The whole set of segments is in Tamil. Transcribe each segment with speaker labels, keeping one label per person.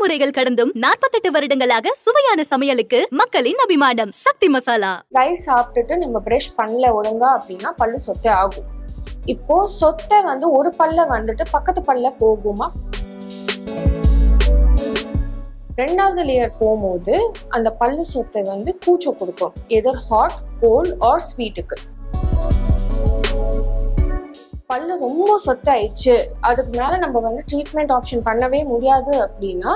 Speaker 1: தலைமுறைகள் கடந்தும் 48 வருடங்களாக சுவையான சமையலுக்கு மக்களின் அபிமானம் சக்தி மசாலா.
Speaker 2: ரைஸ் சாப்பிட்டுட்டு நம்ம பிரஷ் பண்ணல ஒழுங்கா அப்படின்னா பல்லு சொத்தை ஆகும். இப்போ சொத்தை ஒரு பல்ல பக்கத்து பல்ல போகுமா? ரெண்டாவது லேயர் போகும்போது அந்த பல்லு சொத்தை கூச்சம் கொடுக்கும், எதர் ஹாட், கோல்ட் ஆர் ஸ்வீட்டுக்கு. பல்லு ரொம்ப சொத்தாயிடுச்சு, அதுக்கு மேல நம்ம ட்ரீட்மெண்ட் ஆப்ஷன் பண்ணவே முடியாது அப்படின்னா,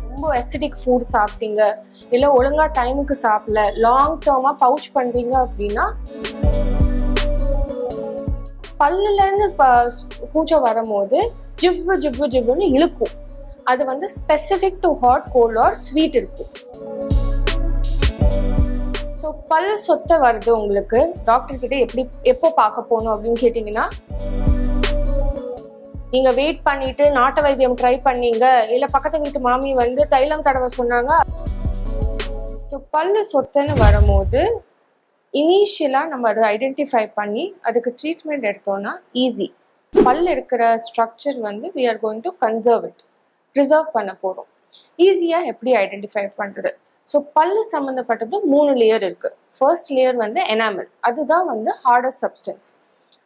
Speaker 2: ரொம்ப அசிடிக் ஃபுட் சாப்பிட்டீங்க, இல்ல ஒழுங்கா டைமுக்கு சாப்பிடல, லாங் டேர்மா பவுச் பண்றீங்க அப்படின்னா, பல்லுல இருந்து கூச்சம் வரும்போது ஜிவ்வு ஜிவ்வு ஜிவ்வுன்னு இழுக்கும். அது specific to hot, cold or sweet இருக்கும். ஸோ பல் சொத்தை வருது உங்களுக்கு, டாக்டர் கிட்ட எப்போ பார்க்க போகணும் அப்படின்னு கேட்டிங்கன்னா, நீங்க வெயிட் பண்ணிட்டு நாட்டு வைத்தியம் ட்ரை பண்ணீங்க, இல்லை பக்கத்து வீட்டு மாமி தைலம் தடவை சொன்னாங்க. ஸோ பல்லு சொத்தைன்னு வரும்போது இனிஷியலா நம்ம அதை ஐடென்டிஃபை பண்ணி அதுக்கு ட்ரீட்மெண்ட் எடுத்தோம்னா ஈஸி. பல் இருக்கிற structure we are going to conserve it, preserve பண்ண போகிறோம். ஈஸியாக எப்படி ஐடென்டிஃபை பண்ணுறது? ஸோ பல்லு சம்மந்தப்பட்டது 3 லேயர் இருக்கு. ஃபர்ஸ்ட் லேயர் எனாமல், அதுதான் ஹார்டஸ்ட் சப்ஸ்டன்ஸ்.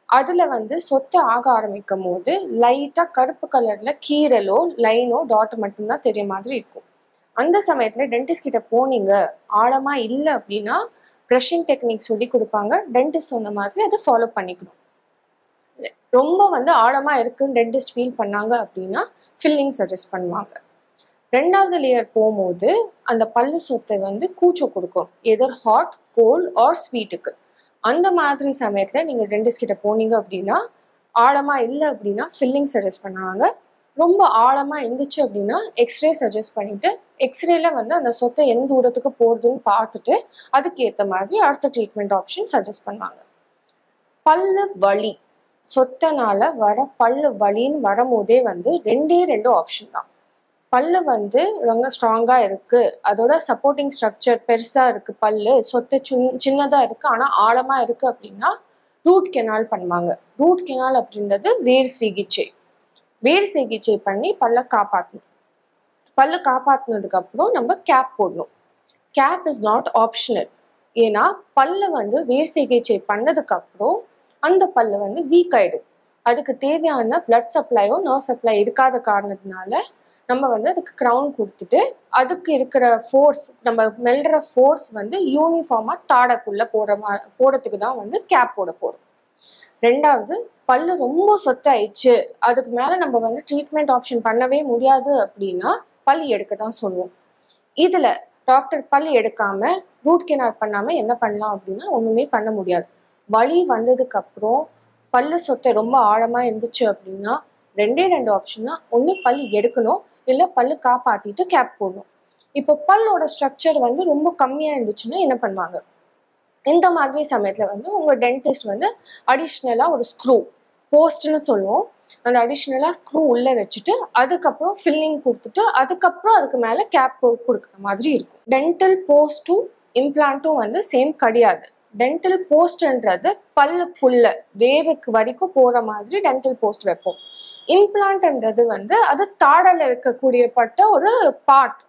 Speaker 2: அதில் சொத்தை ஆக ஆரம்பிக்கும் போது லைட்டாக கருப்பு கலரில் கீரலோ லைனோ டாட் மட்டும்தான் தெரிய மாதிரி இருக்கும். அந்த சமயத்தில் டென்டிஸ்ட் கிட்ட போனீங்க, ஆழமாக இல்லை அப்படின்னா ப்ரஷிங் டெக்னிக் சொல்லி கொடுப்பாங்க. டென்டிஸ்ட் சொன்ன மாதிரி அதை ஃபாலோ பண்ணிக்கணும். ரொம்ப ஆழமாக இருக்குன்னு டென்டிஸ்ட் ஃபீல் பண்ணாங்க அப்படின்னா ஃபில்லிங் சஜஸ்ட் பண்ணுவாங்க. ரெண்டாவது லேயர் போகும்போது அந்த பல்லு சொத்தை கூச்சம் கொடுக்கும், எதர் ஹாட், கோல்ட் ஆர் ஸ்வீட்டுக்கு. அந்த மாதிரி சமயத்தில் நீங்கள் டென்டிஸ்ட் கிட்ட போனீங்க அப்படின்னா, ஆழமாக இல்லை அப்படின்னா ஃபில்லிங் சஜஸ்ட் பண்ணுவாங்க. ரொம்ப ஆழமாக இருந்துச்சு அப்படின்னா எக்ஸ்ரே சஜஸ்ட் பண்ணிட்டு, எக்ஸ்ரேல அந்த சொத்தை எந்த தூரத்துக்கு போகுதுன்னு பார்த்துட்டு அதுக்கேற்ற மாதிரி அடுத்த ட்ரீட்மெண்ட் ஆப்ஷன் சஜஸ்ட் பண்ணுவாங்க. பல்லு வலி, சொத்தனால வர பல்லு வலின்னு வரும்போதே 2 ஆப்ஷன் தான். பல்லு ரொம்ப ஸ்ட்ராங்கா இருக்கு, அதோட சப்போர்ட்டிங் ஸ்ட்ரக்சர் பெருசா இருக்கு, பல்லு சொத்தை சின்னதா இருக்கு ஆனா ஆழமா இருக்கு அப்படின்னா ரூட் கெனால் பண்ணுவாங்க. ரூட் கெனால் அப்படின்றது வேர் சிகிச்சை. வேர் சிகிச்சை பண்ணி பல்ல காப்பாற்றணும். பல்லு காப்பாற்றினதுக்கு அப்புறம் நம்ம கேப் போடணும். Cap is not optional. ஏன்னா பல்ல வேர் சிகிச்சை பண்ணதுக்கு அப்புறம் அந்த பல்லு வீக் ஆயிடும். அதுக்கு தேவையான பிளட் சப்ளையோ நர்வ் சப்ளை இருக்காத காரணத்தினால நம்ம அதுக்கு க்ரௌன் கொடுத்துட்டு அதுக்கு இருக்கிற ஃபோர்ஸ், நம்ம மெல்ற ஃபோர்ஸ் யூனிஃபார்மா தாடைக்குள்ள போறதுக்கு தான் கேப் போட போறோம். ரெண்டாவது, பல்லு ரொம்ப சொத்தாயிடுச்சு, அதுக்கு மேல நம்ம ட்ரீட்மெண்ட் ஆப்ஷன் பண்ணவே முடியாது அப்படின்னா பல்லு எடுக்க தான் சொல்லுவோம். இதுல டாக்டர் பல்லு எடுக்காம ரூட் கெனால் பண்ணாம என்ன பண்ணலாம் அப்படின்னா ஒண்ணுமே பண்ண முடியாது. வலி வந்ததுக்கு அப்புறம் பல்லு சொத்தை ரொம்ப ஆழமா இருந்துச்சு அப்படின்னா 2 ஆப்ஷன் தான். ஒண்ணு பல்லு எடுக்கணும், இல்ல பல்லு காப்பாத்திட்டு கேப் போடணும். இப்போ பல்லோட ஸ்ட்ரக்சர் ரொம்ப கம்மியா இருந்துச்சுன்னா என்ன பண்ணுவாங்க? இந்த மாதிரி சமயத்துல உங்க டென்டிஸ்ட் அடிஷ்னலா ஒரு ஸ்க்ரூ, போஸ்ட்னு சொல்லுவோம், அந்த அடிஷ்னலா ஸ்க்ரூ உள்ள வச்சுட்டு அதுக்கப்புறம் ஃபில்லிங் கொடுத்துட்டு அதுக்கப்புறம் அதுக்கு மேல கேப் கொடுக்குற மாதிரி இருக்கும். டென்டல் போஸ்ட்டும் இம்ப்ளான்ட்டும் சேம் கிடையாது. டென்டல் போஸ்ட்ன்றது பல்லுக்குள்ள வேருக்கு வரைக்கும் போற மாதிரி டென்டல் போஸ்ட் வைப்போம். இம்ப்ளான்ட்ன்றது அது தாடல வைக்கக்கூடியப்பட்ட ஒரு பார்ட்.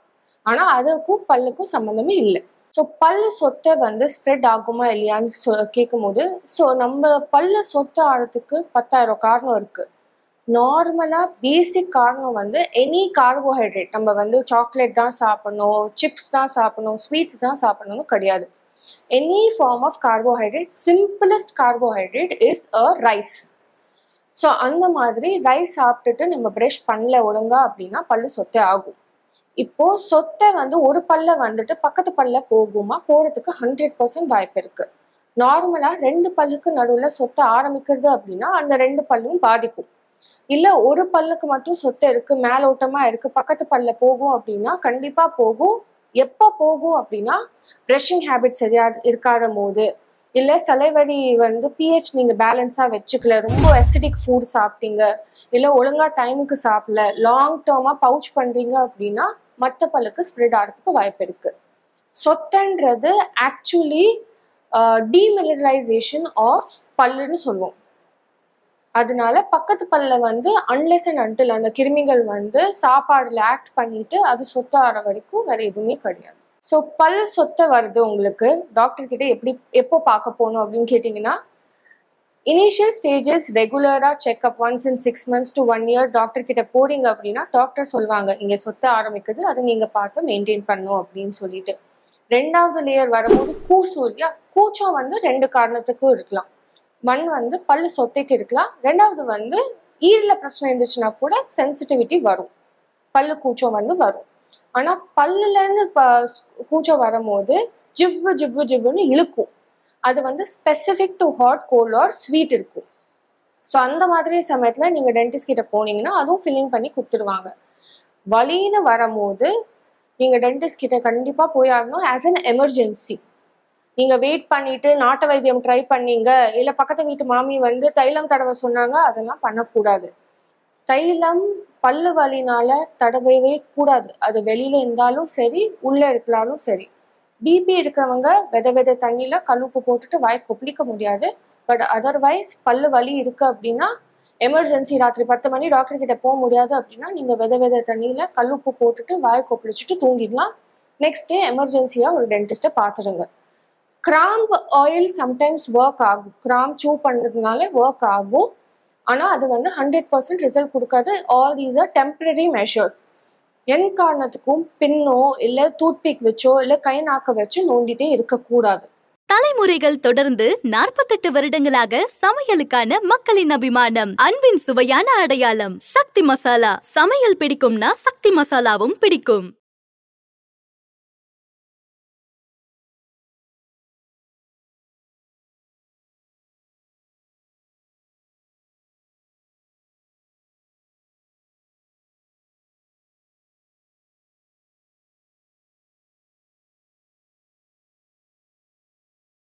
Speaker 2: ஆனா அதுக்கும் பல்லுக்கும் சம்மந்தமே இல்லை. ஸோ பல்லு சொத்தை ஸ்ப்ரெட் ஆகுமா இல்லையான்னு கேட்கும் போது, ஸோ நம்ம பல்லு சொத்தை ஆகிறதுக்கு 10,000 காரணம் இருக்கு. நார்மலா பேசிக் காரணம் எனி கார்போஹைட்ரேட், நம்ம சாக்லேட் தான் சாப்பிடணும், சிப்ஸ் தான் சாப்பிடணும், ஸ்வீட்ஸ் தான் சாப்பிடணும்னு கிடையாது. Any form of carbohydrate, simplest carbohydrate is a rice. So அந்த மாதிரி ரைஸ் சாப்பிட்டுட்டு நம்ம பிரஷ் பண்ணல ஒழுங்கா அப்படின்னா பல்லு சொத்தை ஆகும். இப்போ சொத்தை ஒரு பல்ல பக்கத்து பல்ல போகுமா? போறதுக்கு 100% வாய்ப்பு இருக்கு. நார்மலா 2 பல்லுக்கு நடுவுல சொத்தை ஆரம்பிக்கிறது அப்படின்னா அந்த 2 பல்லும் பாதிக்கும். இல்ல ஒரு பல்லுக்கு மட்டும் சொத்தை இருக்கு, மேலோட்டமா இருக்கு, பக்கத்து பல்ல போகும் அப்படின்னா கண்டிப்பா போகும். எப்போ போகும் அப்படின்னா ப்ரஷிங் ஹேபிட் சரியா இருக்காத போது, இல்லை சலைவரி பிஹெச் நீங்க பேலன்ஸா வச்சுக்கல, ரொம்ப அசிடிக் ஃபுட் சாப்பிட்டீங்க, இல்லை ஒழுங்கா டைமுக்கு சாப்பிடல, லாங் டேர்மா பவுச் பண்றீங்க அப்படின்னா மற்ற பல்லுக்கு ஸ்ப்ரெட் ஆகிறதுக்கு வாய்ப்பு இருக்கு. சொத்தைன்றது ஆக்சுவலி டீமினரலைசேஷன் ஆஃப் பல்லுன்னு சொல்லுவோம். அதனால பக்கத்து பல்ல வந்து அன்லெஸ் அண்ட் அன்டில் அந்த கிருமிகள் வந்து சாப்பாடுல ஆக்ட் பண்ணிட்டு அது சொத்த ஆற வரைக்கும் வேற எதுவுமே கிடையாது. ஸோ பல் சொத்த வருது உங்களுக்கு, டாக்டர் கிட்ட எப்போ பார்க்க போகணும் அப்படின்னு கேட்டிங்கன்னா, இனிஷியல் ஸ்டேஜஸ் ரெகுலரா checkup once in 6 months to 1 year doctor கிட்ட போறீங்க அப்படின்னா டாக்டர் சொல்லுவாங்க இங்க சொத்த ஆரம்பிக்குது, அதை நீங்க பார்த்து மெயின்டைன் பண்ணும் அப்படின்னு சொல்லிட்டு. 2வது லேயர் வரும்போது கூசூரியா கூச்சம் வந்து 2 காரணத்துக்கும் இருக்கலாம். ஒன் வந்து பல்லு சொத்தைக்கு இருக்கலாம், 2வது வந்து ஈரல பிரச்சனை இருந்துச்சுன்னா கூட சென்சிட்டிவிட்டி வரும், பல்லு கூச்சம் வந்து வரும். ஆனா பல்லுல இருந்து கூச்சம் வரும்போது ஜிவ்வு ஜிவ்வு ஜிவ்வுன்னு இழுக்கும், அது வந்து specific to hot cold or sweet இருக்கும். ஸோ அந்த மாதிரி சமயத்துல நீங்க டென்டிஸ்ட் கிட்ட போனீங்கன்னா அதுவும் ஃபில்லிங் பண்ணி கொடுத்துருவாங்க. வலின்னு வரும்போது நீங்க டென்டிஸ்ட் கிட்ட கண்டிப்பா போய் ஆகணும் ஆஸ் அன் எமர்ஜென்சி. நீங்க வெயிட் பண்ணிட்டு நாட்டு வைத்தியம் ட்ரை பண்ணீங்க, இல்ல பக்கத்து வீட்டு மாமி வந்து தைலம் தடவை சொன்னாங்க, அதெல்லாம் பண்ணக்கூடாது. தைலம் பல்லு வலினால தடவவே கூடாது, அது வெளியில இருந்தாலும் சரி உள்ள இருக்கலாலும் சரி. பிபி இருக்கிறவங்க வித தண்ணியில கல்லுப்பு போட்டுட்டு வாய் கொப்பளிக்க முடியாது. பட் அதர்வைஸ் பல்லு வலி இருக்கு அப்படின்னா எமர்ஜென்சி ராத்திரி 10 மணி டாக்டர் கிட்ட போக முடியாது அப்படின்னா நீங்க வித தண்ணியில கல்லுப்பு போட்டுட்டு வாய் கொப்பளிச்சுட்டு தூங்கிடலாம். நெக்ஸ்ட் டே எமர்ஜென்சியா ஒரு dentist பாத்துடுங்க. Cramp oil sometimes work ஆகும், கிராம்ப் சூ பண்றதுனால ஒர்க் ஆகும், ஆனா அது வந்து 100% ரிசல்ட் கொடுக்காது. All these are temporary measures. என் காரணத்துக்கும் பின்னோ இல்ல டூத்பிக் வச்சோ இல்ல கை நாக்க வச்சு நோண்டிட்டே இருக்கக்கூடாது.
Speaker 1: தலைமுறைகள் தொடர்ந்து 48 வருடங்களாக சமையலுக்கான மக்களின் அபிமானம், அன்பின் சுவையான அடையாளம் சக்தி மசாலா. சமையல் பிடிக்கும்னா சக்தி மசாலாவும் பிடிக்கும்.